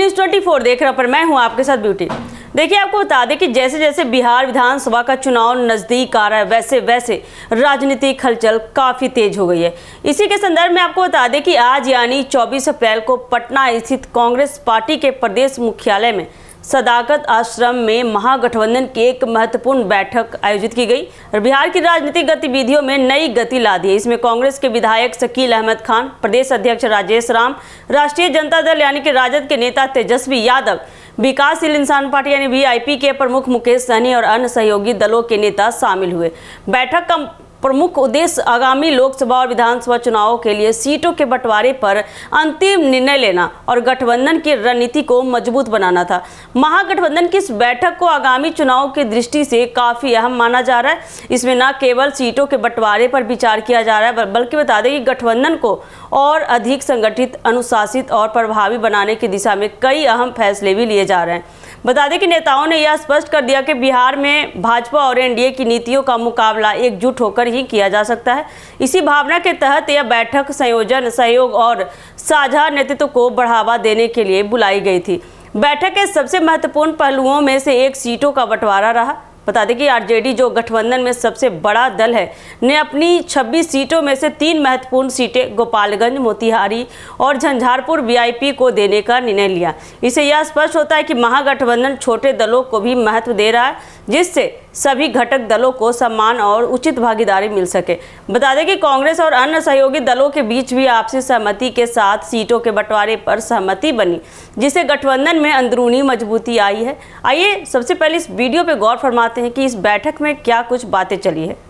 News 24 देख रहे पर मैं हूं आपके साथ ब्यूटी। देखिए, आपको बता दें कि जैसे जैसे बिहार विधानसभा का चुनाव नज़दीक आ रहा है वैसे वैसे राजनीतिक हलचल काफ़ी तेज हो गई है। इसी के संदर्भ में आपको बता दें कि आज यानी 24 अप्रैल को पटना स्थित कांग्रेस पार्टी के प्रदेश मुख्यालय में सदाकत आश्रम में महागठबंधन की एक महत्वपूर्ण बैठक आयोजित की गई और बिहार की राजनीतिक गतिविधियों में नई गति ला दी। इसमें कांग्रेस के विधायक शकील अहमद खान, प्रदेश अध्यक्ष राजेश राम, राष्ट्रीय जनता दल यानी कि राजद के नेता तेजस्वी यादव, विकासशील इंसान पार्टी यानी वीआईपी के प्रमुख मुकेश सहनी और अन्य सहयोगी दलों के नेता शामिल हुए। बैठक का प्रमुख उद्देश्य आगामी लोकसभा और विधानसभा चुनावों के लिए सीटों के बंटवारे पर अंतिम निर्णय लेना और गठबंधन की रणनीति को मजबूत बनाना था। महागठबंधन की इस बैठक को आगामी चुनाव की दृष्टि से काफ़ी अहम माना जा रहा है। इसमें न केवल सीटों के बंटवारे पर विचार किया जा रहा है बल्कि बता दें कि गठबंधन को और अधिक संगठित, अनुशासित और प्रभावी बनाने की दिशा में कई अहम फैसले भी लिए जा रहे हैं। बता दें कि नेताओं ने यह स्पष्ट कर दिया कि बिहार में भाजपा और एनडीए की नीतियों का मुकाबला एकजुट होकर ही किया जा सकता है। इसी भावना के तहत यह बैठक संयोजन, सहयोग और साझा नेतृत्व को बढ़ावा देने के लिए बुलाई गई थी। बैठक के सबसे महत्वपूर्ण पहलुओं में से एक सीटों का बंटवारा रहा। बता दें कि आरजेडी, जो गठबंधन में सबसे बड़ा दल है, ने अपनी 26 सीटों में से 3 महत्वपूर्ण सीटें गोपालगंज, मोतिहारी और झंझारपुर वीआईपी को देने का निर्णय लिया। इससे यह स्पष्ट होता है कि महागठबंधन छोटे दलों को भी महत्व दे रहा है, जिससे सभी घटक दलों को सम्मान और उचित भागीदारी मिल सके। बता दें कि कांग्रेस और अन्य सहयोगी दलों के बीच भी आपसी सहमति के साथ सीटों के बंटवारे पर सहमति बनी, जिससे गठबंधन में अंदरूनी मजबूती आई है। आइए सबसे पहले इस वीडियो पे गौर फरमाते हैं कि इस बैठक में क्या कुछ बातें चली है।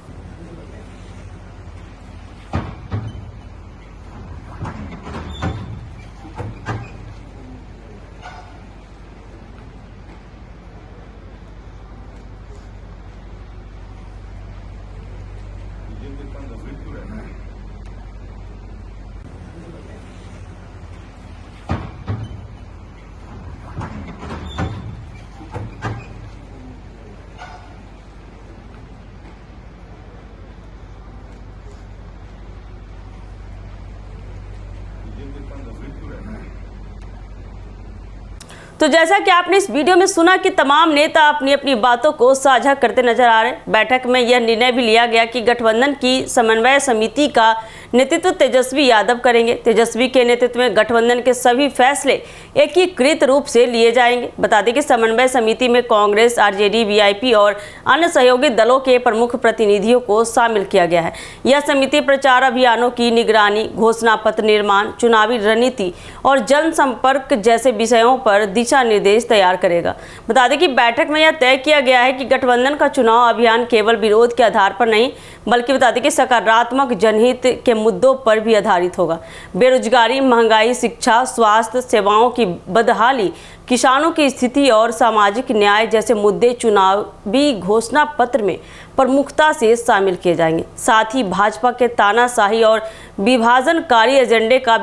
तो जैसा कि आपने इस वीडियो में सुना कि तमाम नेता अपनी अपनी बातों को साझा करते नजर आ रहे हैं। बैठक में यह निर्णय भी लिया गया कि गठबंधन की समन्वय समिति का नेतृत्व तेजस्वी यादव करेंगे। तेजस्वी के नेतृत्व में गठबंधन के सभी फैसले एकीकृत रूप से लिए जाएंगे। बता दें कि समन्वय समिति में कांग्रेस, आरजेडी, वीआईपी और अन्य सहयोगी दलों के प्रमुख प्रतिनिधियों को शामिल किया गया है। यह समिति प्रचार अभियानों की निगरानी, घोषणा पत्र निर्माण, चुनावी रणनीति और जनसंपर्क जैसे विषयों पर दिशा निर्देश तैयार करेगा। बता दें कि बैठक में यह तय किया गया है कि गठबंधन का चुनाव अभियान केवल विरोध के आधार पर नहीं, बल्कि बता दें कि सकारात्मक जनहित के मुद्दों पर भी आधारित होगा। बेरोजगारी, महंगाई, शिक्षा, स्वास्थ्य सेवाओं की बदहाली, किसानों की स्थिति और सामाजिक न्याय जैसे मुद्दे चुनावी घोषणा पत्र में प्रमुखता से शामिल किए जाएंगे। साथ ही भाजपा के तानाशाही और विभाजनकारी एजेंडे का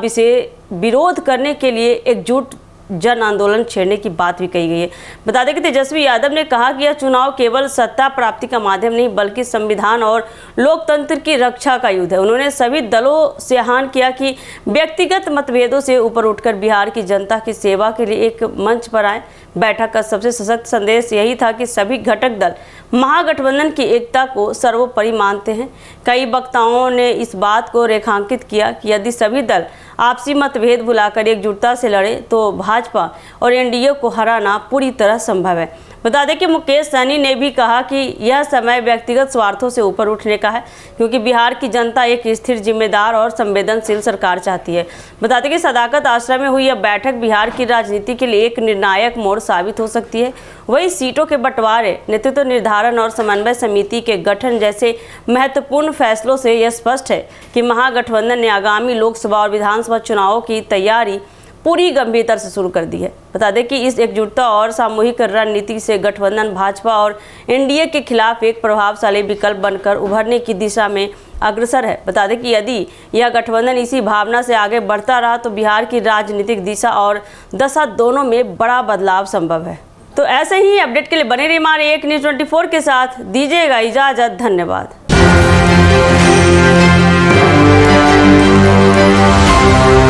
विरोध करने के लिए एकजुट जन आंदोलन छेड़ने की बात भी कही गई है। बता दें कि तेजस्वी यादव ने कहा कि यह चुनाव केवल सत्ता प्राप्ति का माध्यम नहीं, बल्कि संविधान और लोकतंत्र की रक्षा का युद्ध है। उन्होंने सभी दलों से आह्वान किया कि व्यक्तिगत मतभेदों से ऊपर उठकर बिहार की जनता की सेवा के लिए एक मंच पर आए। बैठक का सबसे सशक्त संदेश यही था कि सभी घटक दल महागठबंधन की एकता को सर्वोपरि मानते हैं। कई वक्ताओं ने इस बात को रेखांकित किया कि यदि सभी दल आपसी मतभेद भुलाकर एकजुटता से लड़े तो भाजपा और एनडीए को हराना पूरी तरह संभव है। बता दें कि मुकेश सहनी ने भी कहा कि यह समय व्यक्तिगत स्वार्थों से ऊपर उठने का है, क्योंकि बिहार की जनता एक स्थिर, जिम्मेदार और संवेदनशील सरकार चाहती है। बता दें कि सदाकत आश्रम में हुई यह बैठक बिहार की राजनीति के लिए एक निर्णायक मोड़ साबित हो सकती है। वही सीटों के बंटवारे, नेतृत्व निर्धारण और समन्वय समिति के गठन जैसे महत्वपूर्ण फैसलों से यह स्पष्ट है कि महागठबंधन ने आगामी लोकसभा और विधानसभा चुनावों की तैयारी पूरी गंभीरता से शुरू कर दी है। बता दें कि इस एकजुटता और सामूहिक रणनीति से गठबंधन भाजपा और एनडीए के खिलाफ एक प्रभावशाली विकल्प बनकर उभरने की दिशा में अग्रसर है। बता दें कि यदि यह गठबंधन इसी भावना से आगे बढ़ता रहा तो बिहार की राजनीतिक दिशा और दशा दोनों में बड़ा बदलाव संभव है। तो ऐसे ही अपडेट के लिए बने रहिए हमारे एक न्यूज़ 24 के साथ। दीजिएगा इजाज़त। धन्यवाद।